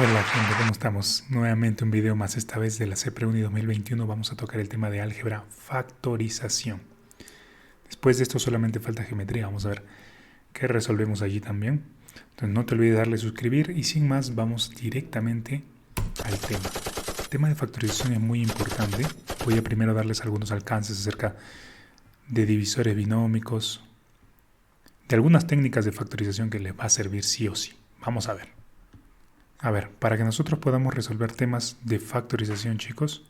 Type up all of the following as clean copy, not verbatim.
Hola gente, ¿cómo estamos? Nuevamente un video más, esta vez de la CPRUNI 2021. Vamos a tocar el tema de álgebra factorización. Después de esto solamente falta geometría. Vamos a ver qué resolvemos allí también. Entonces no te olvides darle suscribir y sin más vamos directamente al tema. El tema de factorización es muy importante. Voy a primero darles algunos alcances acerca de divisores binómicos, de algunas técnicas de factorización que les va a servir sí o sí. Vamos a ver. A ver, para que nosotros podamos resolver temas de factorización, chicos,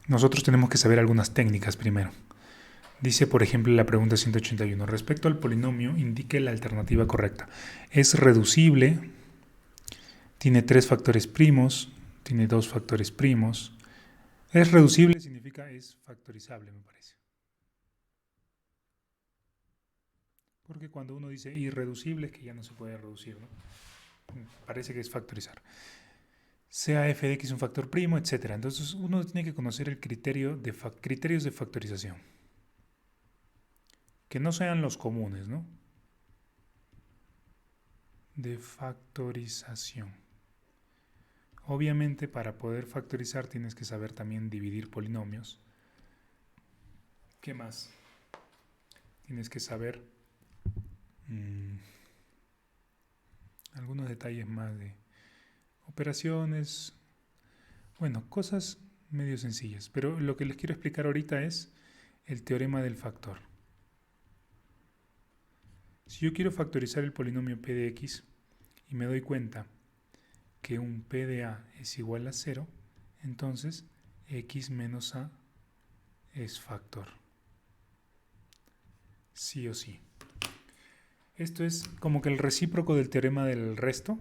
nosotros tenemos que saber algunas técnicas primero. Dice, por ejemplo, la pregunta 181. Respecto al polinomio, indique la alternativa correcta. Es reducible, tiene 3 factores primos, tiene 2 factores primos. Es reducible significa es factorizable, me parece. Porque cuando uno dice irreducible es que ya no se puede reducir, ¿no? Parece que es factorizar. Sea f de x un factor primo, etc. Entonces uno tiene que conocer el criterios de factorización. Que no sean los comunes, ¿no? De factorización. Obviamente para poder factorizar tienes que saber también dividir polinomios. ¿Qué más? Tienes que saber algunos detalles más de operaciones. Bueno, cosas medio sencillas. Pero lo que les quiero explicar ahorita es el teorema del factor. Si yo quiero factorizar el polinomio p de x y me doy cuenta que un p de a es igual a 0, entonces x menos a es factor. Sí o sí. Esto es como que el recíproco del teorema del resto.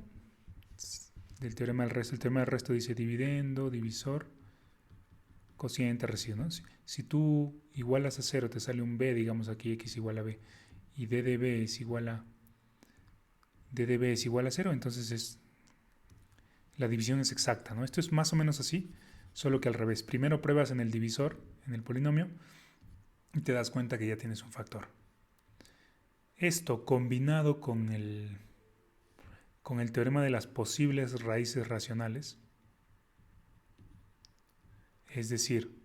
El teorema del resto dice dividendo, divisor, cociente, residuo, ¿no? Si tú igualas a 0, te sale un b, digamos aquí x igual a b, y d de b es igual a 0, entonces la división es exacta, ¿no? Esto es más o menos así, solo que al revés. Primero pruebas en el divisor, en el polinomio, y te das cuenta que ya tienes un factor. Esto combinado con el teorema de las posibles raíces racionales, es decir,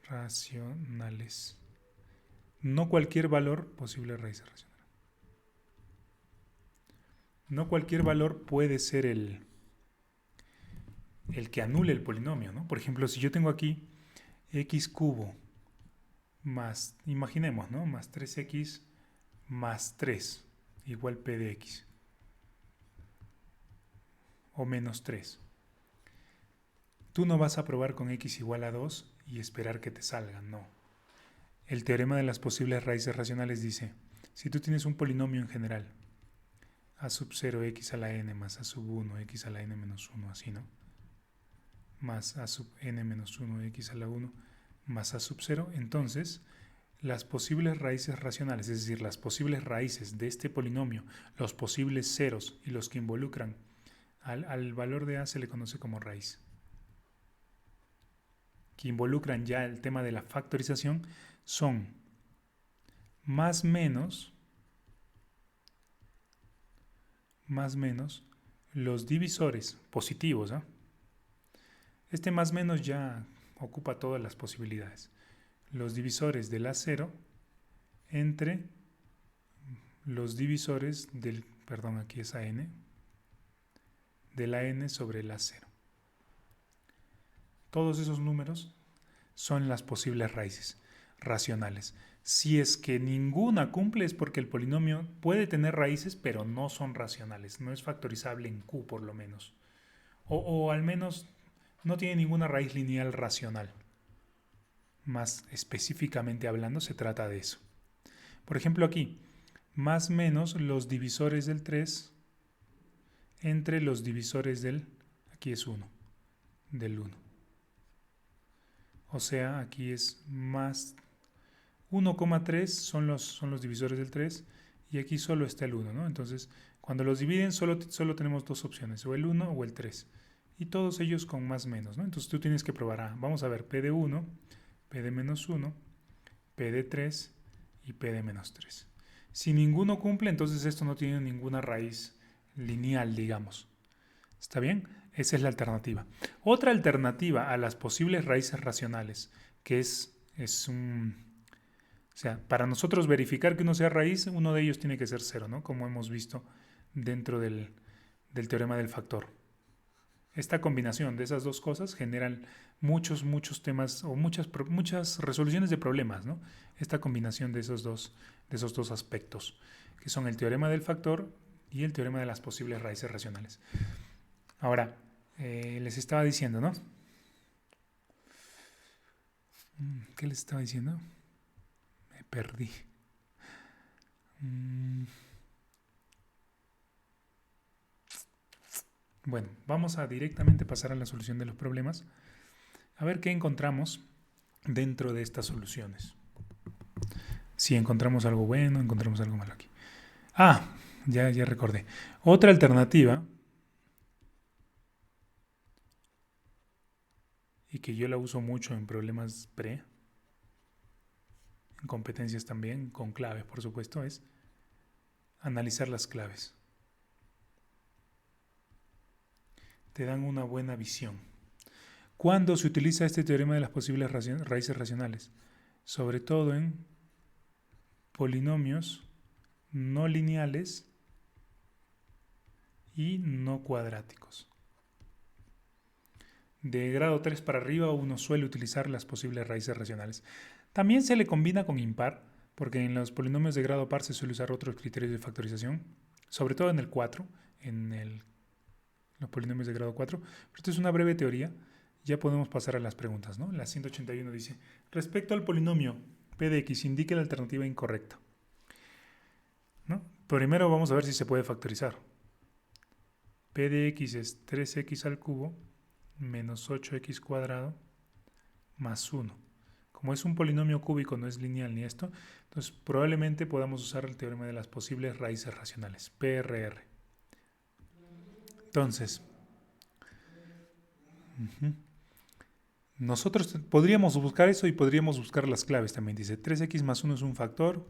racionales, no cualquier valor posible raíz racional. No cualquier valor puede ser el que anule el polinomio, ¿no? Por ejemplo, si yo tengo aquí x cubo más, imaginemos, ¿no? Más 3x más 3 igual p de x o menos 3. Tú no vas a probar con x igual a 2 y esperar que te salga, no. El teorema de las posibles raíces racionales dice, si tú tienes un polinomio en general, a sub 0 x a la n más a sub 1 x a la n menos 1, así, ¿no? Más a sub n menos 1 x a la 1 más a sub 0, entonces las posibles raíces racionales, es decir, las posibles raíces de este polinomio, los posibles ceros y los que involucran al valor de a se le conoce como raíz, que involucran ya el tema de la factorización, son más menos los divisores positivos, ¿eh? Este más menos ya ocupa todas las posibilidades. Los divisores de la 0 entre los divisores del, perdón, aquí es a n, de la n sobre la 0. Todos esos números son las posibles raíces racionales. Si es que ninguna cumple es porque el polinomio puede tener raíces, pero no son racionales. No es factorizable en q por lo menos. O al menos no tiene ninguna raíz lineal racional. Más específicamente hablando, se trata de eso. Por ejemplo, aquí, más menos los divisores del 3 entre los divisores del, aquí es 1, del 1. O sea, aquí es más 1,3 son los divisores del 3 y aquí solo está el 1, ¿no? Entonces, cuando los dividen solo tenemos dos opciones, o el 1 o el 3. Y todos ellos con más menos, ¿no? Entonces tú tienes que probar, vamos a ver, p de 1, p de menos 1, p de 3 y p de menos 3. Si ninguno cumple, entonces esto no tiene ninguna raíz lineal, digamos. ¿Está bien? Esa es la alternativa. Otra alternativa a las posibles raíces racionales, que es un... O sea, para nosotros verificar que uno sea raíz, uno de ellos tiene que ser cero, ¿no? Como hemos visto dentro del teorema del factor. Esta combinación de esas dos cosas generan muchos temas o muchas resoluciones de problemas, ¿no? Esta combinación de esos dos aspectos, que son el teorema del factor y el teorema de las posibles raíces racionales. Ahora, les estaba diciendo, ¿no? ¿Qué les estaba diciendo? Me perdí. Bueno, vamos a directamente pasar a la solución de los problemas. A ver qué encontramos dentro de estas soluciones. Si encontramos algo bueno, encontramos algo malo aquí. Ya recordé. Otra alternativa, y que yo la uso mucho en problemas pre, en competencias también, con claves, por supuesto, es analizar las claves. Te dan una buena visión. ¿Cuándo se utiliza este teorema de las posibles raíces racionales? Sobre todo en polinomios no lineales y no cuadráticos. De grado 3 para arriba uno suele utilizar las posibles raíces racionales. También se le combina con impar, porque en los polinomios de grado par se suele usar otros criterios de factorización, sobre todo en el 4, los polinomios de grado 4. Pero esto es una breve teoría. Ya podemos pasar a las preguntas, ¿no? La 181 dice, respecto al polinomio p de x, indique la alternativa incorrecta. ¿No? Primero vamos a ver si se puede factorizar. P de x es 3x al cubo menos 8x cuadrado más 1. Como es un polinomio cúbico, no es lineal ni esto, entonces probablemente podamos usar el teorema de las posibles raíces racionales, PRR. Entonces, nosotros podríamos buscar eso y podríamos buscar las claves también. Dice 3x más 1 es un factor.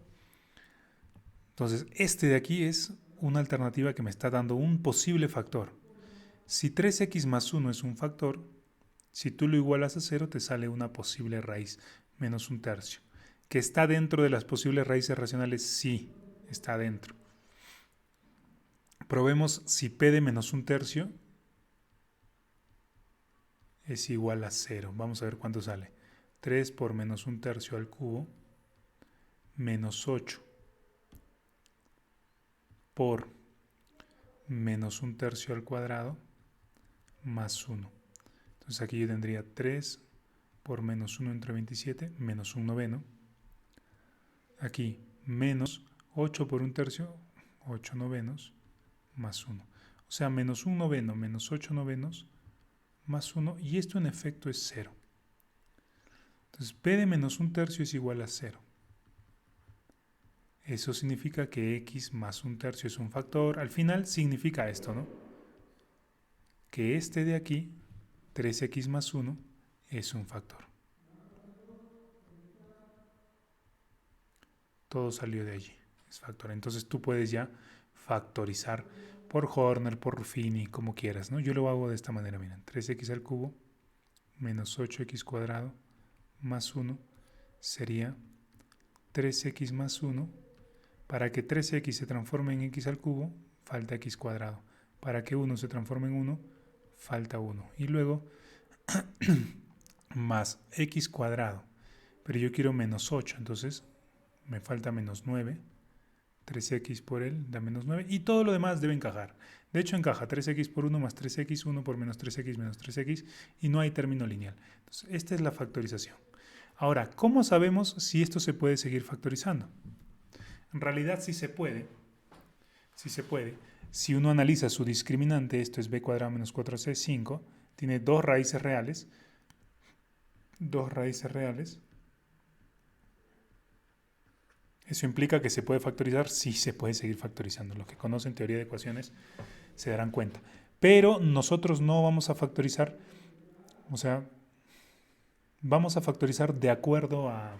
Entonces, este de aquí es una alternativa que me está dando un posible factor. Si 3x más 1 es un factor, si tú lo igualas a 0, te sale una posible raíz, menos un tercio. ¿Que está dentro de las posibles raíces racionales? Sí, está dentro. Probemos si p de menos un tercio es igual a 0. Vamos a ver cuánto sale. 3 por menos un tercio al cubo, menos 8 por menos un tercio al cuadrado, más 1. Entonces aquí yo tendría 3 por menos 1 entre 27, menos un noveno. Aquí menos 8 por un tercio, 8 novenos, más 1. O sea, menos un noveno, menos 8 novenos, más 1. Y esto en efecto es 0. Entonces p de menos un tercio es igual a 0. Eso significa que x más un tercio es un factor. Al final significa esto, ¿no? Que este de aquí, 3x más 1, es un factor. Todo salió de allí, es factor. Entonces tú puedes ya factorizar por Horner, por Ruffini, como quieras, ¿no? Yo lo hago de esta manera, miren. 3x al cubo menos 8x cuadrado más 1 sería 3x más 1. Para que 3x se transforme en x al cubo, falta x cuadrado. Para que 1 se transforme en 1, falta 1. Y luego, más x cuadrado. Pero yo quiero menos 8, entonces me falta menos 9. 3x por él da menos 9. Y todo lo demás debe encajar. De hecho, encaja 3x por 1 más 3x, 1 por menos 3x, y no hay término lineal. Entonces, esta es la factorización. Ahora, ¿cómo sabemos si esto se puede seguir factorizando? En realidad sí se puede. Sí se puede. Si uno analiza su discriminante, esto es b cuadrado menos 4c, 5, tiene dos raíces reales. Dos raíces reales. ¿Eso implica que se puede factorizar? Sí, se puede seguir factorizando. Los que conocen teoría de ecuaciones se darán cuenta. Pero nosotros no vamos a factorizar, o sea, vamos a factorizar de acuerdo a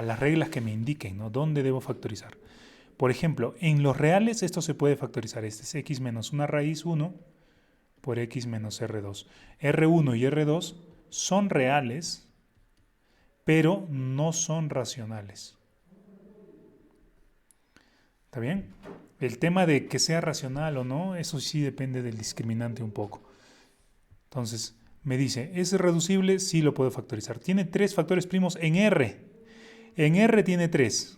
las reglas que me indiquen, ¿no? ¿Dónde debo factorizar? Por ejemplo, en los reales esto se puede factorizar. Este es x menos una raíz 1 por x menos R2. R1 y R2 son reales, pero no son racionales. ¿Está bien? El tema de que sea racional o no, eso sí depende del discriminante un poco. Entonces, me dice, ¿es reducible? Sí lo puedo factorizar. Tiene 3 factores primos en R. En R tiene 3.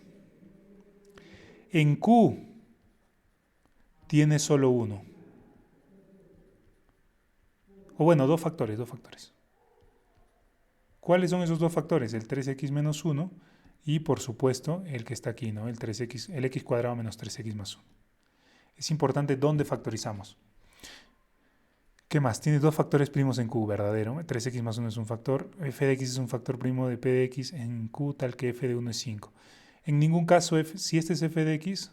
En Q tiene solo 1. O bueno, 2 factores. ¿Cuáles son esos 2 factores? El 3x menos 1 y, por supuesto, el que está aquí, ¿no? El x cuadrado menos 3x más 1. Es importante dónde factorizamos. ¿Qué más? Tiene 2 factores primos en Q, verdadero. 3x más 1 es un factor. F de x es un factor primo de P de x en Q, tal que f de 1 es 5. En ningún caso, si este es f de x,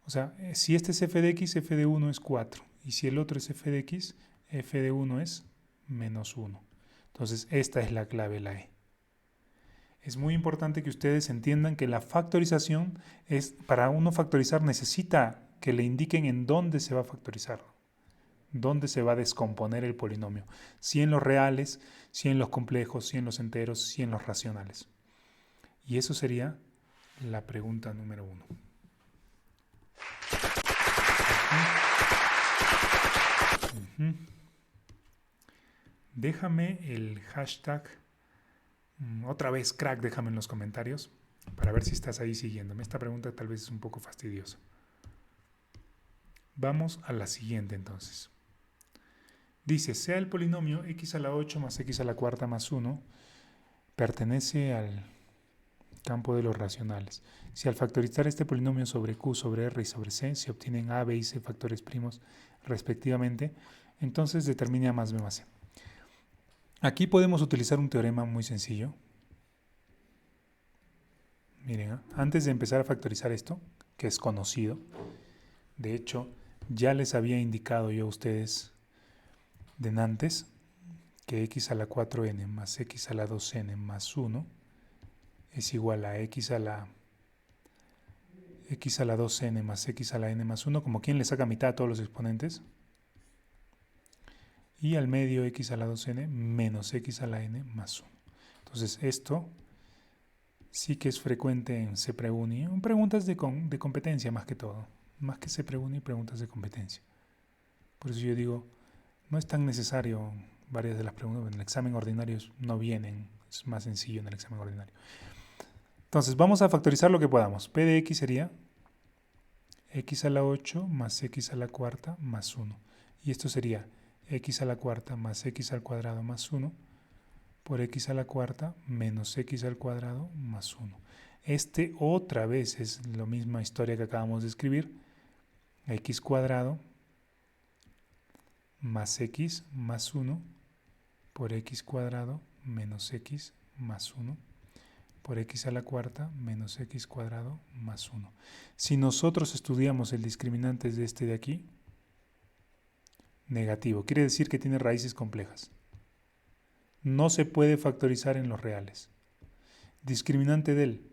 o sea, si este es f de x, f de 1 es 4. Y si el otro es f de x, f de 1 es menos 1. Entonces, esta es la clave, la E. Es muy importante que ustedes entiendan que la factorización es, para uno factorizar necesita que le indiquen en dónde se va a factorizar, dónde se va a descomponer el polinomio, si en los reales, si en los complejos, si en los enteros, si en los racionales. Y eso sería la pregunta número 1. Déjame el hashtag, otra vez crack, déjame en los comentarios para ver si estás ahí siguiéndome. Esta pregunta tal vez es un poco fastidiosa. Vamos a la siguiente entonces. Dice, sea el polinomio x a la 8 más x a la cuarta más 1 pertenece al campo de los racionales. Si al factorizar este polinomio sobre q, sobre r y sobre c se obtienen a, b y c factores primos respectivamente, entonces determine a más b más c. Aquí podemos utilizar un teorema muy sencillo. Miren, antes de empezar a factorizar esto, que es conocido, de hecho, ya les había indicado yo a ustedes de antes que x a la 4n más x a la 2n más 1 es igual a x a la 2n más x a la n más 1, como quien le saca mitad a todos los exponentes, y al medio x a la 2n menos x a la n más 1. Entonces esto sí que es frecuente en CPREUNI, en preguntas de competencia más que todo, más que CPREUNI, preguntas de competencia. Por eso yo digo, no es tan necesario varias de las preguntas, en el examen ordinario no vienen, es más sencillo en el examen ordinario. Entonces vamos a factorizar lo que podamos. P de x sería x a la 8 más x a la cuarta más 1. Y esto sería x a la cuarta más x al cuadrado más 1 por x a la cuarta menos x al cuadrado más 1. Este otra vez es la misma historia que acabamos de escribir. X cuadrado más x más 1 por x cuadrado menos x más 1 por x a la cuarta menos x cuadrado más 1. Si nosotros estudiamos el discriminante de este de aquí, negativo, quiere decir que tiene raíces complejas. No se puede factorizar en los reales. Discriminante del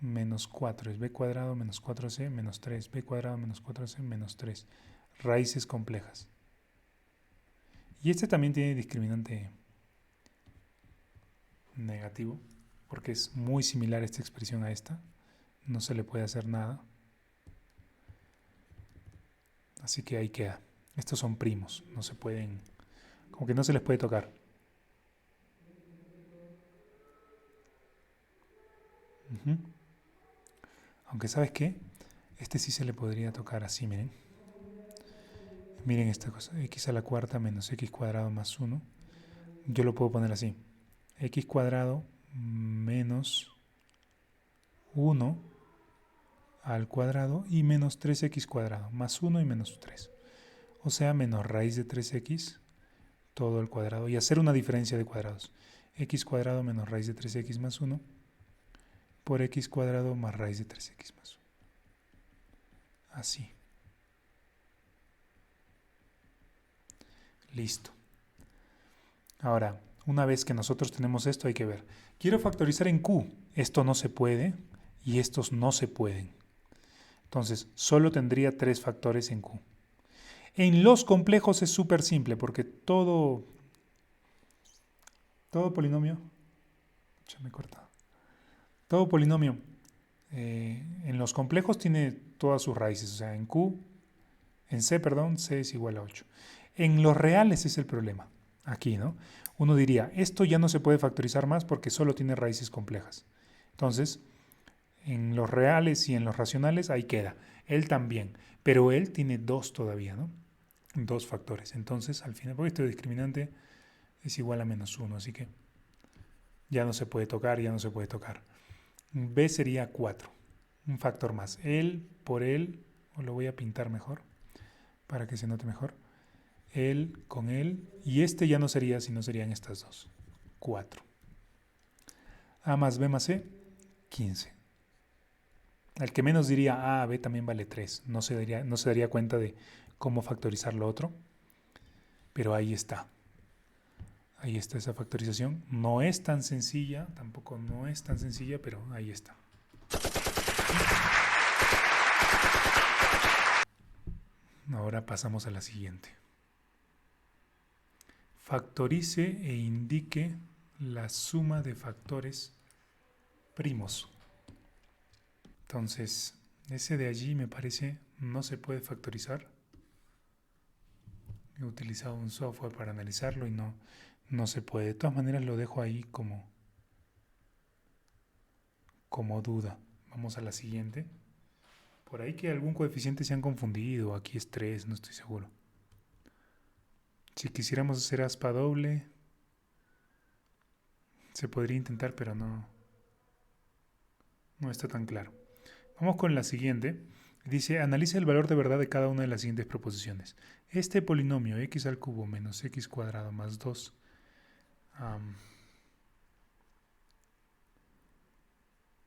menos 4 es b cuadrado menos 4c menos 3, b cuadrado menos 4c menos 3. Raíces complejas. Y este también tiene discriminante negativo, porque es muy similar esta expresión a esta. No se le puede hacer nada. Así que ahí queda. Estos son primos, no se pueden, como que no se les puede tocar. Aunque ¿sabes qué? Este sí se le podría tocar así, miren. Miren esta cosa, x a la cuarta menos x cuadrado más 1. Yo lo puedo poner así. X cuadrado menos 1 al cuadrado y menos 3x cuadrado, más 1 y menos 3. O sea, menos raíz de 3x todo al cuadrado. Y hacer una diferencia de cuadrados. X cuadrado menos raíz de 3x más 1 por x cuadrado más raíz de 3x más 1. Así. Listo. Ahora, una vez que nosotros tenemos esto, hay que ver. Quiero factorizar en Q. Esto no se puede. y estos no se pueden. Entonces, solo tendría 3 factores en Q. En los complejos es súper simple porque todo polinomio, ya me he cortado, todo polinomio en los complejos tiene todas sus raíces, o sea, en C, perdón, C es igual a 8. En los reales es el problema, aquí, ¿no? Uno diría, esto ya no se puede factorizar más porque solo tiene raíces complejas. Entonces, en los reales y en los racionales ahí queda. Él también, pero él tiene 2 todavía, ¿no? 2 factores. Entonces, al final, porque este discriminante es igual a -1, así que ya no se puede tocar, ya no se puede tocar. B sería 4, un factor más. Él por él, o lo voy a pintar mejor para que se note mejor. Él con él, y este ya no sería, sino serían estas dos. 4. A más B más C, 15. El que menos diría A, B también vale 3. No se daría cuenta de cómo factorizar lo otro, pero ahí está. Ahí está esa factorización. No es tan sencilla, tampoco no es tan sencilla, pero ahí está. Ahora pasamos a la siguiente. Factorice e indique la suma de factores primos. Entonces, ese de allí me parece no se puede factorizar. He utilizado un software para analizarlo y no se puede. De todas maneras lo dejo ahí como duda. Vamos a la siguiente. Por ahí que algún coeficiente se han confundido. Aquí es 3, no estoy seguro. Si quisiéramos hacer aspa doble, se podría intentar, pero no está tan claro. Vamos con la siguiente. Dice, analiza el valor de verdad de cada una de las siguientes proposiciones. Este polinomio x al cubo menos x cuadrado más 2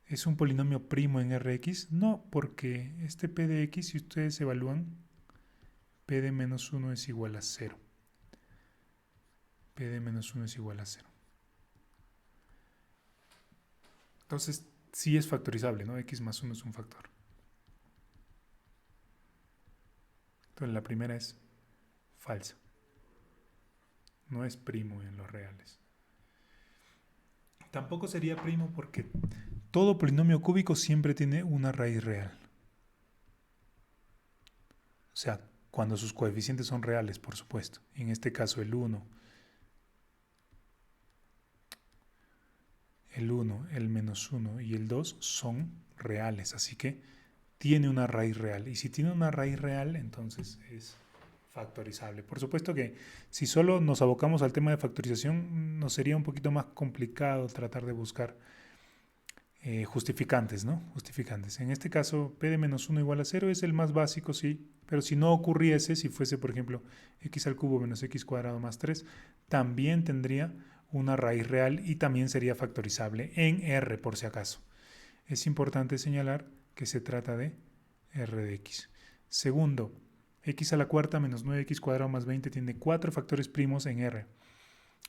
¿es un polinomio primo en Rx? No, porque este p de x, si ustedes evalúan, p de menos 1 es igual a 0. P de menos 1 es igual a 0. Entonces, sí es factorizable, ¿no? X más 1 es un factor. Entonces, la primera es falsa. No es primo en los reales. Tampoco sería primo porque todo polinomio cúbico siempre tiene una raíz real. O sea, cuando sus coeficientes son reales, por supuesto. En este caso, el 1, el menos 1 y el 2 son reales. Así que tiene una raíz real. Y si tiene una raíz real, entonces es factorizable. Por supuesto que si solo nos abocamos al tema de factorización, nos sería un poquito más complicado tratar de buscar justificantes, ¿no? Justificantes. En este caso, p de menos 1 igual a 0 es el más básico, sí, pero si no ocurriese, si fuese, por ejemplo, x al cubo menos x cuadrado más 3, también tendría una raíz real y también sería factorizable en R, por si acaso. Es importante señalar que se trata de R de x. Segundo, x a la cuarta menos 9x cuadrado más 20 tiene 4 factores primos en R.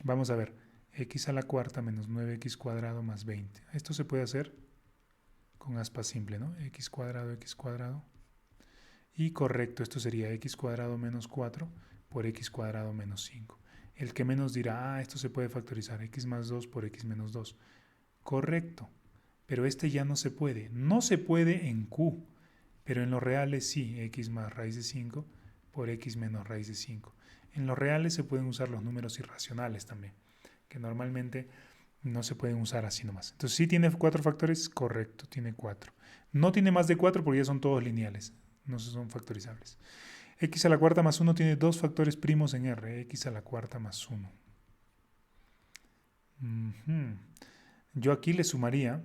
Vamos a ver, x a la cuarta menos 9x cuadrado más 20. Esto se puede hacer con aspa simple, ¿no? X cuadrado. Y correcto, esto sería x cuadrado menos 4 por x cuadrado menos 5. El que menos dirá, esto se puede factorizar, x más 2 por x menos 2. Correcto, pero este ya no se puede. No se puede en Q, pero en los reales sí, x más raíz de 5 por x menos raíz de 5. En los reales se pueden usar los números irracionales también, que normalmente no se pueden usar así nomás. Entonces, ¿sí tiene 4 factores? Correcto, tiene 4. No tiene más de 4 porque ya son todos lineales, no son factorizables. X a la cuarta más 1 tiene 2 factores primos en R, x a la cuarta más 1. Yo aquí le sumaría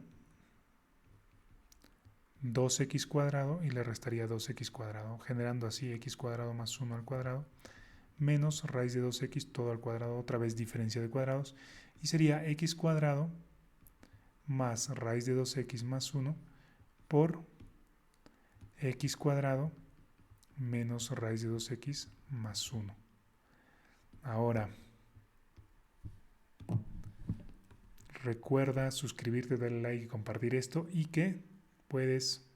2x cuadrado y le restaría 2x cuadrado, generando así x cuadrado más 1 al cuadrado menos raíz de 2x todo al cuadrado, otra vez diferencia de cuadrados, y sería x cuadrado más raíz de 2x más 1 por x cuadrado menos raíz de 2x más 1. Ahora, recuerda suscribirte, darle like y compartir esto, y que puedes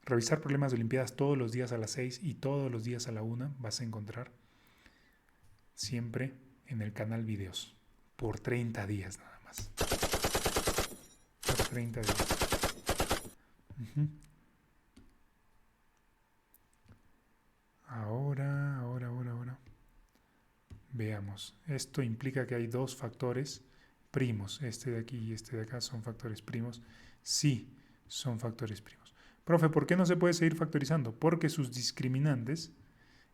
revisar problemas de Olimpiadas todos los días a las 6 y todos los días a la 1. Vas a encontrar siempre en el canal videos. Por 30 días nada más. Por 30 días. Ahora. Veamos. Esto implica que hay dos factores primos. Este de aquí y este de acá son factores primos. Sí, son factores primos. Profe, ¿por qué no se puede seguir factorizando? Porque sus discriminantes,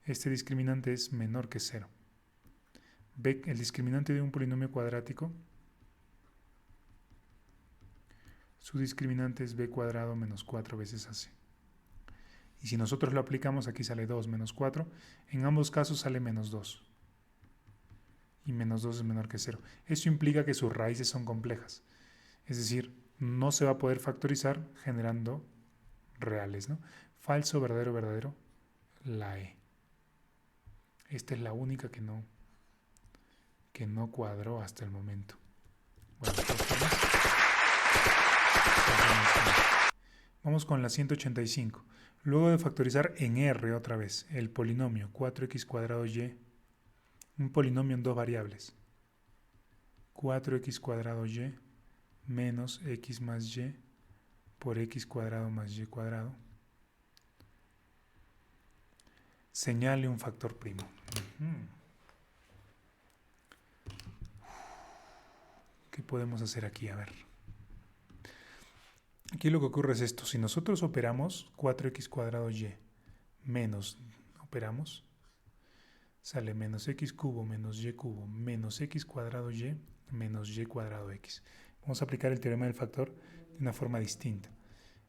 este discriminante es menor que 0. Ve el discriminante de un polinomio cuadrático. Su discriminante es b cuadrado menos 4 veces ac. Y si nosotros lo aplicamos, aquí sale 2 menos 4. En ambos casos sale menos 2. Y menos 2 es menor que 0. Eso implica que sus raíces son complejas. Es decir, no se va a poder factorizar generando reales, ¿no? Falso, verdadero, verdadero, la E. Esta es la única que no cuadró hasta el momento. Bueno, vamos con la 185. Luego de factorizar en R otra vez el polinomio 4x cuadrado y, un polinomio en dos variables, 4x cuadrado y menos x más y por x cuadrado más y cuadrado, señale un factor primo. ¿Qué podemos hacer aquí? A ver. Aquí lo que ocurre es esto. Si nosotros operamos 4x cuadrado y menos, operamos, sale menos x cubo menos y cubo menos x cuadrado y menos y cuadrado x. Vamos a aplicar el teorema del factor de una forma distinta.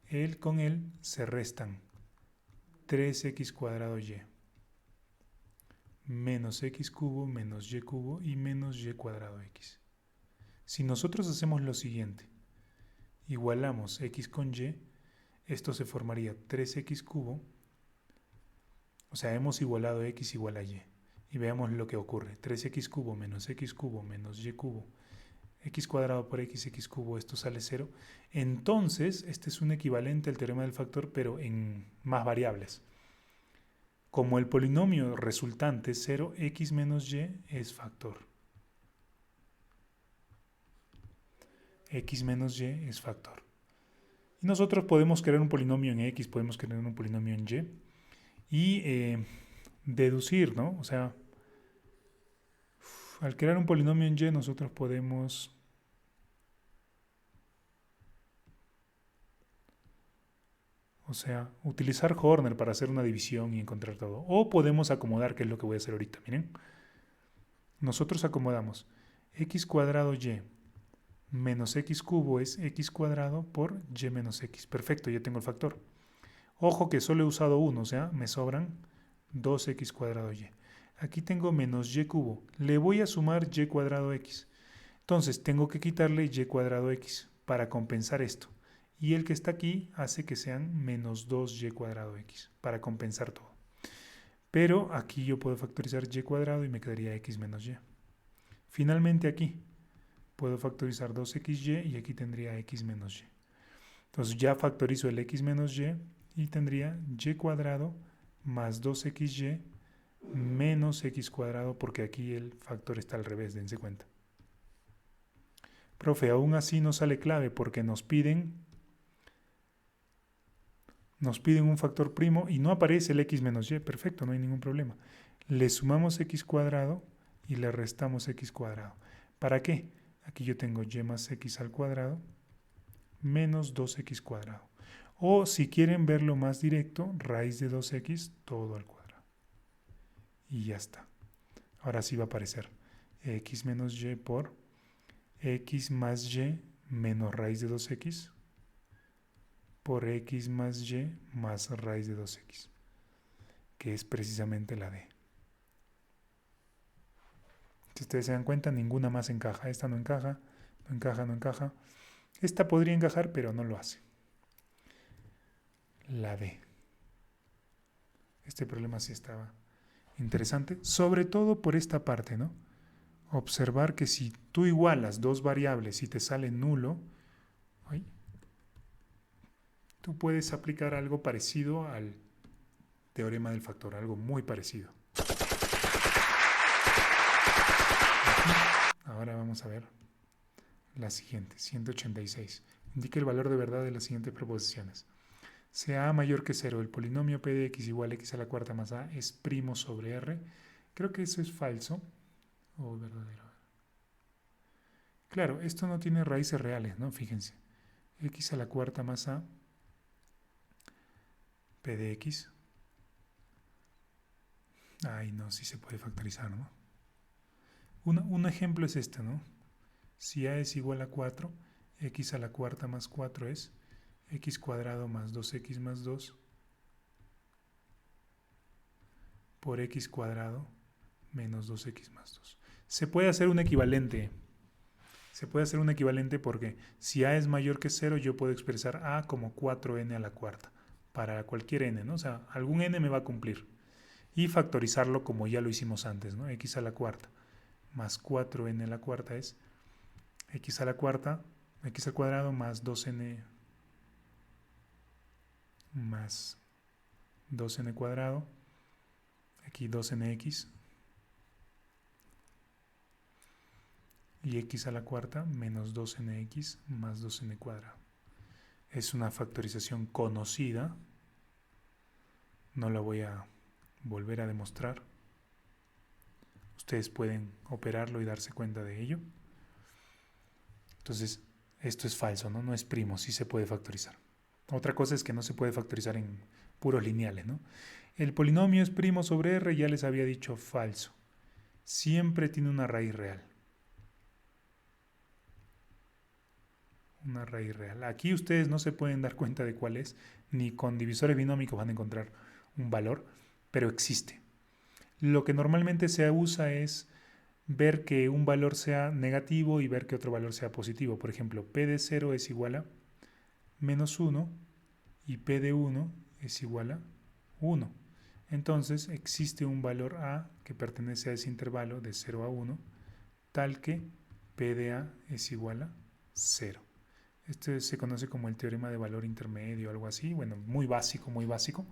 Él con él se restan 3x cuadrado y menos x cubo menos y cubo y menos y cuadrado x. Si nosotros hacemos lo siguiente, igualamos x con y, esto se formaría 3x cubo, o sea, hemos igualado x igual a y. Y veamos lo que ocurre. 3x cubo menos y cubo, x cuadrado por x cubo, esto sale 0. Entonces, este es un equivalente al teorema del factor, pero en más variables. Como el polinomio resultante es 0, x menos y es factor. X menos y es factor. Y nosotros podemos crear un polinomio en x, podemos crear un polinomio en y deducir, ¿no? O sea, al crear un polinomio en y, nosotros podemos utilizar Horner para hacer una división y encontrar todo. O podemos acomodar, que es lo que voy a hacer ahorita. Miren, nosotros acomodamos x cuadrado y menos x cubo es x cuadrado por y menos x. Perfecto, ya tengo el factor. Ojo que solo he usado uno, o sea, me sobran 2x cuadrado y. Aquí tengo menos y cubo. Le voy a sumar y cuadrado x. Entonces tengo que quitarle y cuadrado x para compensar esto. Y el que está aquí hace que sean menos 2y cuadrado x para compensar todo. Pero aquí yo puedo factorizar y cuadrado y me quedaría x menos y. Finalmente aquí puedo factorizar 2xy y aquí tendría x menos y. Entonces ya factorizo el x menos y tendría y cuadrado más 2xy menos x cuadrado, porque aquí el factor está al revés, dense cuenta. Profe, aún así no sale clave porque nos piden un factor primo y no aparece el x menos y. Perfecto, no hay ningún problema. Le sumamos x cuadrado y le restamos x cuadrado. ¿Para qué? Aquí yo tengo y más x al cuadrado menos 2x cuadrado. O si quieren verlo más directo, raíz de 2x todo al cuadrado. Y ya está. Ahora sí va a aparecer x menos y por x más y menos raíz de 2x por x más y más raíz de 2x, que es precisamente la D. Si ustedes se dan cuenta, ninguna más encaja. Esta no encaja, no encaja, no encaja. Esta podría encajar, pero no lo hace. La D. Este problema sí estaba interesante, sobre todo por esta parte, ¿no? Observar que si tú igualas dos variables y te sale nulo, tú puedes aplicar algo parecido al teorema del factor, algo muy parecido. Ahora vamos a ver la siguiente, 186. Indica el valor de verdad de las siguientes proposiciones. Sea a mayor que 0, el polinomio p de x igual a x a la cuarta más a es primo sobre r. Creo que eso es falso o verdadero. Claro, esto no tiene raíces reales, ¿no? Fíjense. X a la cuarta más a p de x. Ay, no, sí se puede factorizar, ¿no? Un ejemplo es este, ¿no? Si a es igual a 4, x a la cuarta más 4 es x cuadrado más 2x más 2 por x cuadrado menos 2x más 2. Se puede hacer un equivalente. Se puede hacer un equivalente porque si a es mayor que 0, yo puedo expresar a como 4n a la cuarta para cualquier n, ¿no? O sea, algún n me va a cumplir. Y factorizarlo como ya lo hicimos antes, ¿no? X a la cuarta más 4n a la cuarta es x a la cuarta, x al cuadrado más 2n más 2n cuadrado, aquí 2nx, y x a la cuarta menos 2nx más 2n cuadrado. Es una factorización conocida, no la voy a volver a demostrar. Ustedes pueden operarlo y darse cuenta de ello. Entonces, esto es falso, ¿no? No es primo, sí se puede factorizar. Otra cosa es que no se puede factorizar en puros lineales, ¿no? El polinomio es primo sobre r, ya les había dicho falso. Siempre tiene una raíz real. Una raíz real. Aquí ustedes no se pueden dar cuenta de cuál es, ni con divisores binómicos van a encontrar un valor, pero existe. Lo que normalmente se usa es ver que un valor sea negativo y ver que otro valor sea positivo. Por ejemplo, p de 0 es igual a menos 1 y p de 1 es igual a 1. Entonces existe un valor a que pertenece a ese intervalo de 0 a 1, tal que p de a es igual a 0. Este se conoce como el teorema de valor intermedio o algo así, bueno, muy básico, muy básico.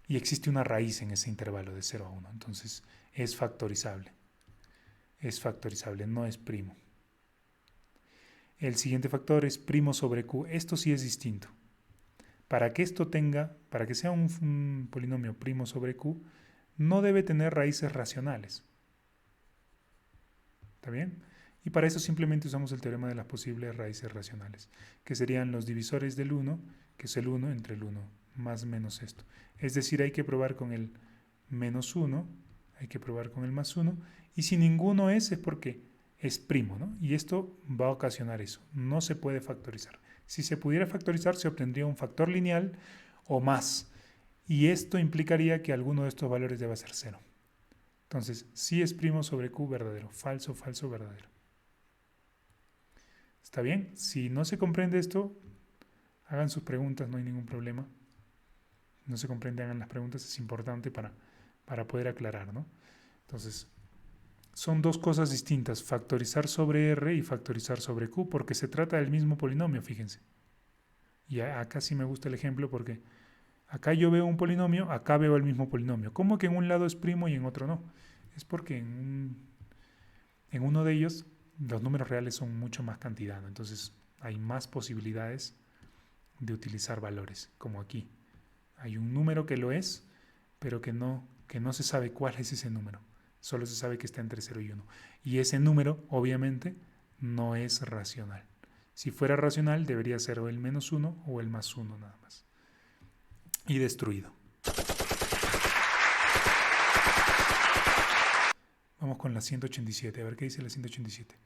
Y existe una raíz en ese intervalo de 0 a 1, entonces es factorizable. Es factorizable, no es primo. El siguiente factor es primo sobre q. Esto sí es distinto. Para que sea un polinomio primo sobre q, no debe tener raíces racionales. ¿Está bien? Y para eso simplemente usamos el teorema de las posibles raíces racionales, que serían los divisores del 1, que es el 1 entre el 1, más menos esto. Es decir, hay que probar con el menos 1, hay que probar con el más 1, y si ninguno es porque es primo, ¿no? Y esto va a ocasionar eso. No se puede factorizar. Si se pudiera factorizar, se obtendría un factor lineal o más, y esto implicaría que alguno de estos valores deba ser 0. Entonces, sí es primo sobre q verdadero, falso, falso, verdadero. ¿Está bien? Si no se comprende esto, hagan sus preguntas, no hay ningún problema. No se comprende, hagan las preguntas, es importante para poder aclarar, ¿no? Entonces, son dos cosas distintas, factorizar sobre r y factorizar sobre q, porque se trata del mismo polinomio, fíjense. Y acá sí me gusta el ejemplo porque acá yo veo un polinomio, acá veo el mismo polinomio. ¿Cómo que en un lado es primo y en otro no? Es porque en uno de ellos los números reales son mucho más cantidad, ¿no? Entonces hay más posibilidades de utilizar valores, como aquí. Hay un número que lo es, pero que no se sabe cuál es ese número. Solo se sabe que está entre 0 y 1. Y ese número, obviamente, no es racional. Si fuera racional, debería ser o el menos 1 o el más 1 nada más. Y destruido. Vamos con la 187. A ver qué dice la 187.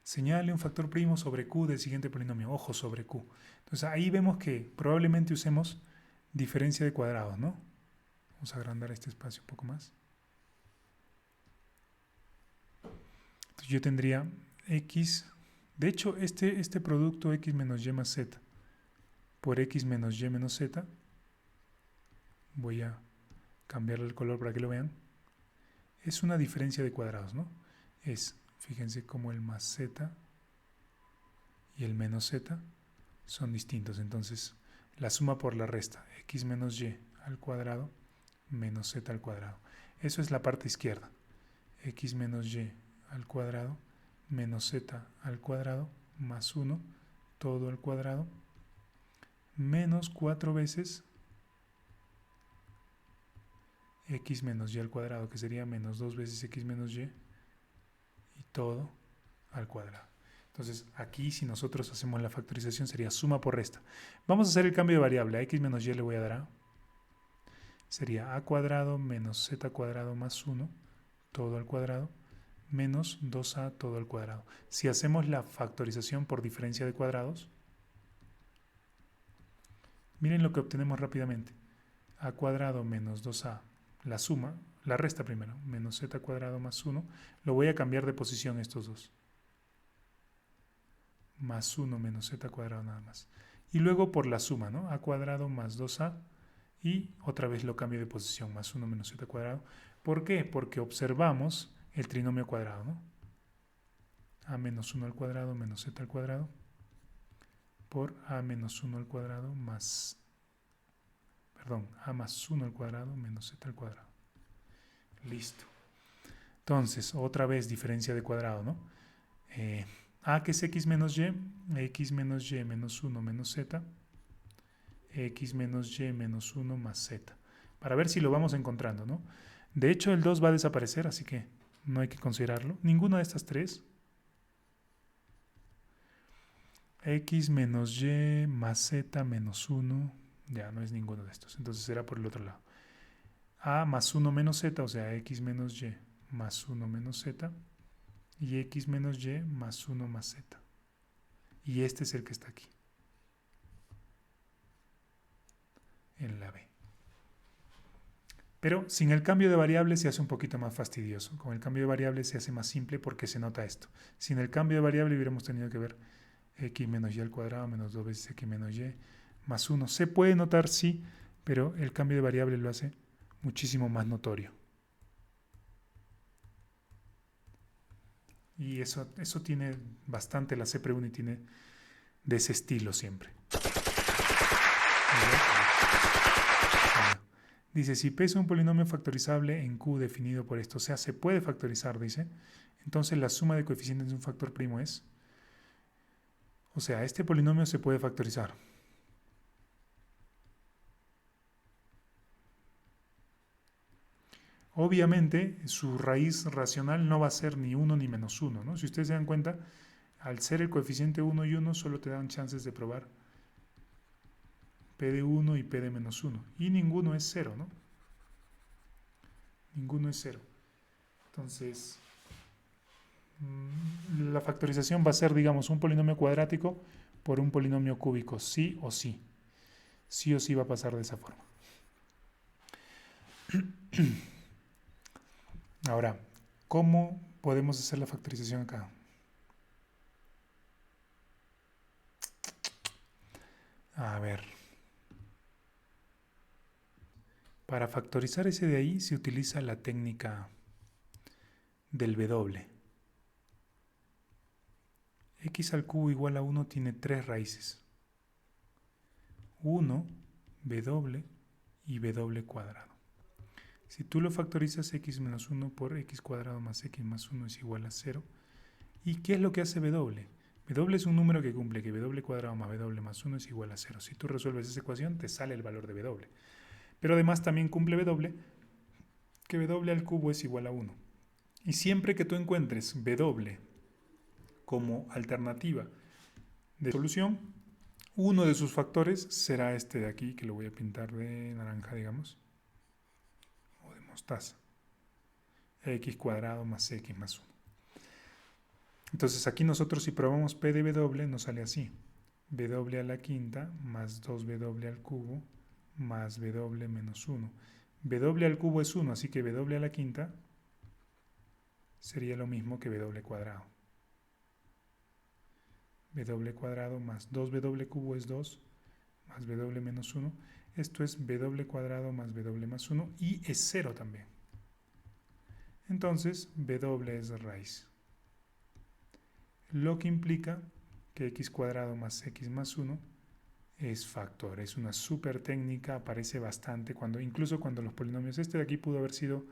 Señale un factor primo sobre q del siguiente polinomio. Ojo, sobre q. Entonces ahí vemos que probablemente usemos diferencia de cuadrados, ¿no? Vamos a agrandar este espacio un poco más. Entonces yo tendría x. De hecho, este producto x menos y más z por x menos y menos z, voy a cambiarle el color para que lo vean, es una diferencia de cuadrados, ¿no? Fíjense cómo el más z y el menos z son distintos. Entonces, la suma por la resta, x menos y al cuadrado menos z al cuadrado. Eso es la parte izquierda, x menos y al cuadrado menos z al cuadrado más 1 todo al cuadrado menos 4 veces x menos y al cuadrado, que sería menos 2 veces x menos y todo al cuadrado. Entonces aquí, si nosotros hacemos la factorización, sería suma por resta. Vamos a hacer el cambio de variable. A x menos y le voy a dar a. Sería a cuadrado menos z cuadrado más 1 todo al cuadrado menos 2a todo al cuadrado. Si hacemos la factorización por diferencia de cuadrados, miren lo que obtenemos rápidamente. A cuadrado menos 2a, la suma, la resta primero, menos z cuadrado más 1. Lo voy a cambiar de posición estos dos. Más 1 menos z cuadrado nada más. Y luego por la suma, ¿no? A cuadrado más 2a y otra vez lo cambio de posición, más 1 menos z cuadrado. ¿Por qué? Porque observamos el trinomio cuadrado, ¿no? A menos 1 al cuadrado menos z al cuadrado por a menos 1 al cuadrado más, a más 1 al cuadrado menos z al cuadrado. Listo. Entonces, otra vez diferencia de cuadrado, ¿no? A que es x menos y menos 1 menos z, x menos y menos 1 más z. Para ver si lo vamos encontrando, ¿no? De hecho, el 2 va a desaparecer, así que no hay que considerarlo. Ninguna de estas tres. X menos y más z menos 1. Ya, no es ninguno de estos. Entonces será por el otro lado. A más 1 menos z, o sea, x menos y más 1 menos z. Y x menos y más 1 más z. Y este es el que está aquí. En la B. Pero sin el cambio de variable se hace un poquito más fastidioso. Con el cambio de variable se hace más simple porque se nota esto. Sin el cambio de variable hubiéramos tenido que ver x menos y al cuadrado menos 2 veces x menos y más 1. Se puede notar, sí, pero el cambio de variable lo hace muchísimo más notorio. Y eso tiene bastante la C Preuni, tiene de ese estilo siempre. Dice, si P es un polinomio factorizable en Q definido por esto, o sea, se puede factorizar, dice, entonces la suma de coeficientes de un factor primo es, o sea, este polinomio se puede factorizar. Obviamente, su raíz racional no va a ser ni 1 ni menos 1, ¿no? Si ustedes se dan cuenta, al ser el coeficiente 1 y 1, solo te dan chances de probar P de 1 y P de menos 1. Y ninguno es 0, ¿no? Ninguno es 0. Entonces, la factorización va a ser, digamos, un polinomio cuadrático por un polinomio cúbico, sí o sí. Sí o sí va a pasar de esa forma. Ahora, ¿cómo podemos hacer la factorización acá? A ver. Para factorizar ese de ahí se utiliza la técnica del W. X al cubo igual a 1 tiene 3 raíces. 1, W y W cuadrado. Si tú lo factorizas, x menos 1 por x cuadrado más x más 1 es igual a 0. ¿Y qué es lo que hace W? W es un número que cumple que W cuadrado más W más 1 es igual a 0. Si tú resuelves esa ecuación, te sale el valor de W. Pero además también cumple W, que W al cubo es igual a 1. Y siempre que tú encuentres W como alternativa de solución, uno de sus factores será este de aquí, que lo voy a pintar de naranja, digamos, o de mostaza. X cuadrado más x más 1. Entonces aquí nosotros si probamos P de W nos sale así. W a la quinta más 2W al cubo más W menos 1. W al cubo es 1, así que W a la quinta sería lo mismo que W cuadrado. W cuadrado más 2W cubo es 2 más W menos 1. Esto es W cuadrado más W más 1 y es 0 también. Entonces W es raíz. Lo que implica que x cuadrado más x más 1 es factor. Es una súper técnica, aparece bastante incluso cuando los polinomios, este de aquí pudo haber sido,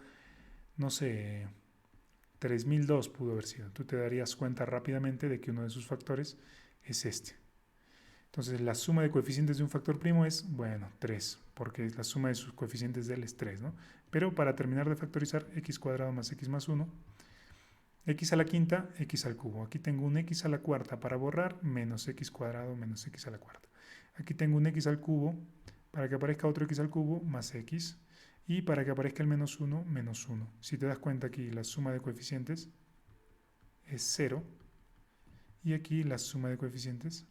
no sé, 3002 pudo haber sido. Tú te darías cuenta rápidamente de que uno de sus factores es este. Entonces la suma de coeficientes de un factor primo es, bueno, 3, porque la suma de sus coeficientes de él es 3, ¿no? Pero para terminar de factorizar, x cuadrado más x más 1, x a la quinta, x al cubo. Aquí tengo un x a la cuarta para borrar, menos x cuadrado menos x a la cuarta. Aquí tengo un x al cubo, para que aparezca otro x al cubo, más x. Y para que aparezca el menos 1, menos 1. Si te das cuenta aquí, la suma de coeficientes es 0. Y aquí la suma de coeficientes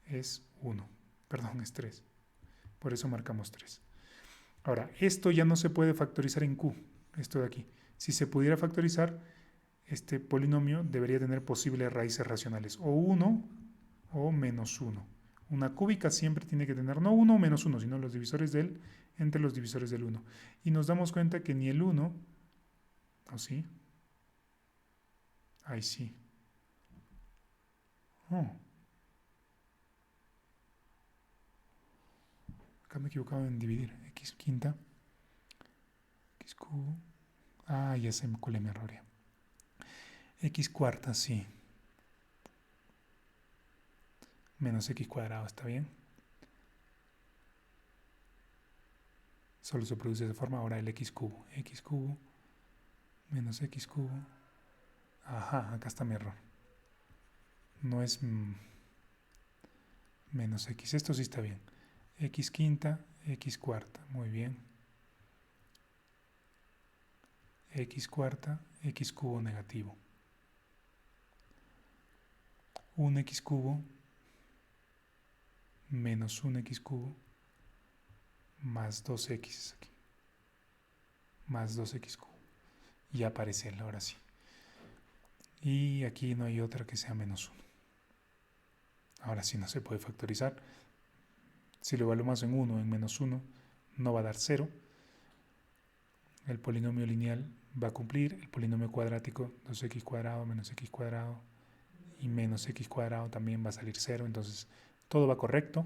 es 1. Perdón, es 3. Por eso marcamos 3. Ahora, esto ya no se puede factorizar en Q. Esto de aquí. Si se pudiera factorizar, este polinomio debería tener posibles raíces racionales. O 1 o menos 1. Una cúbica siempre tiene que tener no 1 o menos 1, sino los divisores de él entre los divisores del 1. Y nos damos cuenta que ni el 1, ¿o sí? Ahí sí. Oh. Acá me he equivocado en dividir. X quinta, X cubo. Ah, ya se me colé mi error. X cuarta, sí. Menos x cuadrado, ¿está bien? Solo se produce de forma ahora el x cubo. X cubo menos x cubo. Ajá, acá está mi error. No es menos x. Esto sí está bien. X quinta, x cuarta. Muy bien. X cuarta, x cubo negativo. Un x cubo menos un x cubo más 2x aquí. Más 2x cubo. Y aparece él, ahora sí. Y aquí no hay otra que sea menos 1. Ahora sí no se puede factorizar. Si lo evaluamos en 1 o en menos 1, no va a dar 0. El polinomio lineal va a cumplir. El polinomio cuadrático, 2x cuadrado menos x cuadrado y menos x cuadrado también va a salir 0. Entonces todo va correcto.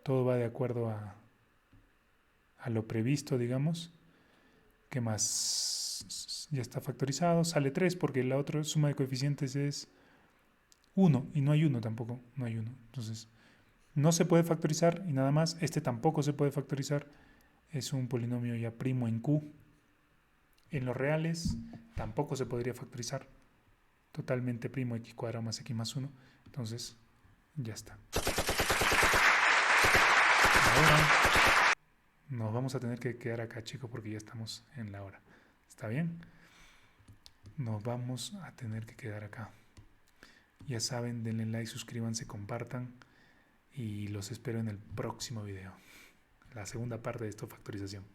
Todo va de acuerdo a lo previsto, digamos. ¿Qué más? Ya está factorizado. Sale 3 porque la otra suma de coeficientes es 1 y no hay 1 tampoco. No hay 1. Entonces no se puede factorizar y nada más. Este tampoco se puede factorizar. Es un polinomio ya primo en Q. En los reales tampoco se podría factorizar. Totalmente primo, x cuadrado más x más 1. Entonces ya está. Ahora nos vamos a tener que quedar acá, chicos, porque ya estamos en la hora. ¿Está bien? Nos vamos a tener que quedar acá. Ya saben, denle like, suscríbanse, compartan y los espero en el próximo video. La segunda parte de esta factorización.